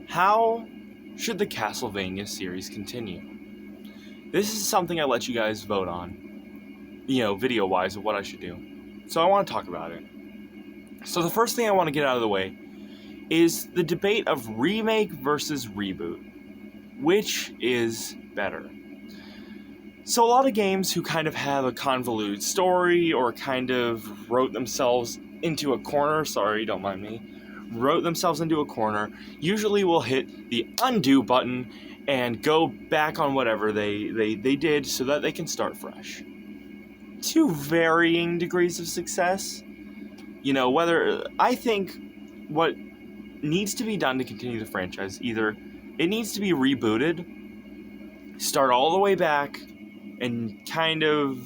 How should the Castlevania series continue? This is something I let you guys vote on, video-wise of what I should do. So I want to talk about it. So the first thing I want to get out of the way is the debate of remake versus reboot. Which is better? So a lot of games who kind of have a convoluted story or kind of wrote themselves into a corner, sorry, don't mind me, wrote themselves into a corner, usually will hit the undo button and go back on whatever they did so that they can start fresh. To varying degrees of success. Whether I think what needs to be done to continue the franchise, either it needs to be rebooted, start all the way back, and kind of,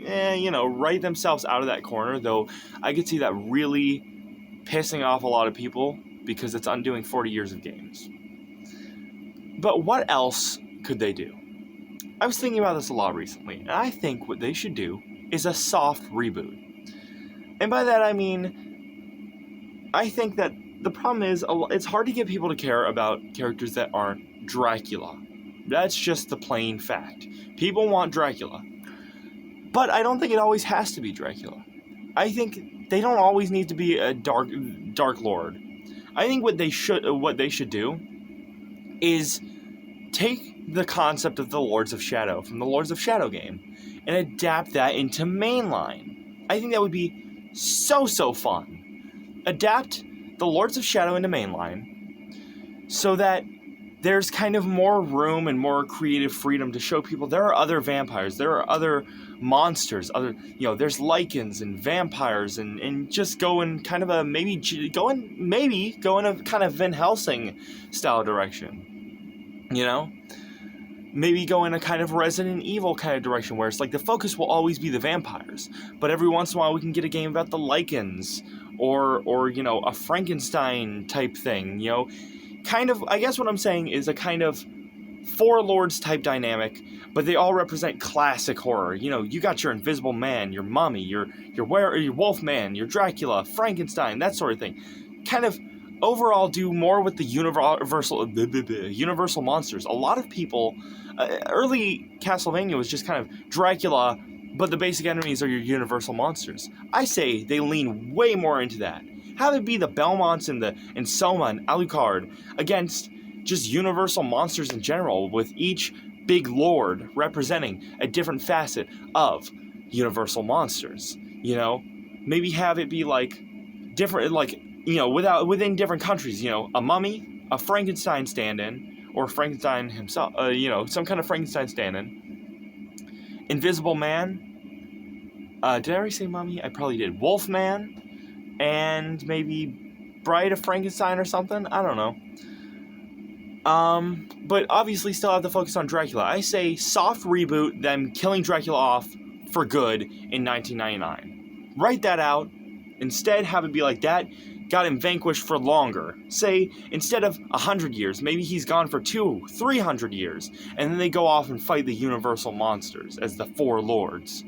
write themselves out of that corner, though I could see that really pissing off a lot of people because it's undoing 40 years of games. But what else could they do? I was thinking about this a lot recently, and I think what they should do is a soft reboot. And by that I mean, I think that the problem is it's hard to get people to care about characters that aren't Dracula. That's just the plain fact. People want Dracula. But I don't think it always has to be Dracula. I think they don't always need to be a dark lord. I think what they should do is take the concept of the Lords of Shadow from the Lords of Shadow game and adapt that into mainline. I think that would be so fun. Adapt the Lords of Shadow into mainline so that there's kind of more room and more creative freedom to show people there are other vampires, there are other monsters, there's lycans and vampires, and just go in kind of a go in a kind of Van Helsing style direction. Maybe go in a kind of Resident Evil kind of direction where it's like the focus will always be the vampires, but every once in a while we can get a game about the lycans or a Frankenstein type thing, kind of, I guess what I'm saying is a kind of Four Lords type dynamic, but they all represent classic horror. You got your Invisible Man, your Mummy, your Wolfman, your Dracula, Frankenstein, that sort of thing. Kind of overall do more with the universal monsters. A lot of people, early Castlevania was just kind of Dracula, but the basic enemies are your universal monsters. I say they lean way more into that. Have it be the Belmonts and Soma and Alucard against just universal monsters in general, with each big lord representing a different facet of universal monsters. Maybe have it be like different, within different countries. A mummy, a Frankenstein stand-in, or Frankenstein himself. Some kind of Frankenstein stand-in. Invisible Man. Did I already say mummy? I probably did. Wolfman. And maybe Bride of Frankenstein or something? I don't know. But obviously still have to focus on Dracula. I say soft reboot, them killing Dracula off for good in 1999. Write that out. Instead, have it be like that got him vanquished for longer. Say, instead of 100 years, maybe he's gone for 200-300 years. And then they go off and fight the universal monsters as the Four Lords.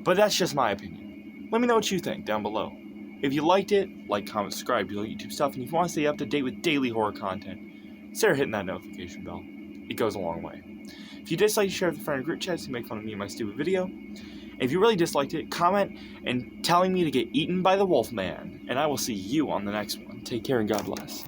But that's just my opinion. Let me know what you think down below. If you liked it, like, comment, subscribe to YouTube stuff, and if you want to stay up to date with daily horror content, consider hitting that notification bell. It goes a long way. If you dislike, share with a friend or group chat to make fun of me and my stupid video. And if you really disliked it, comment and telling me to get eaten by the Wolfman, and I will see you on the next one. Take care and God bless.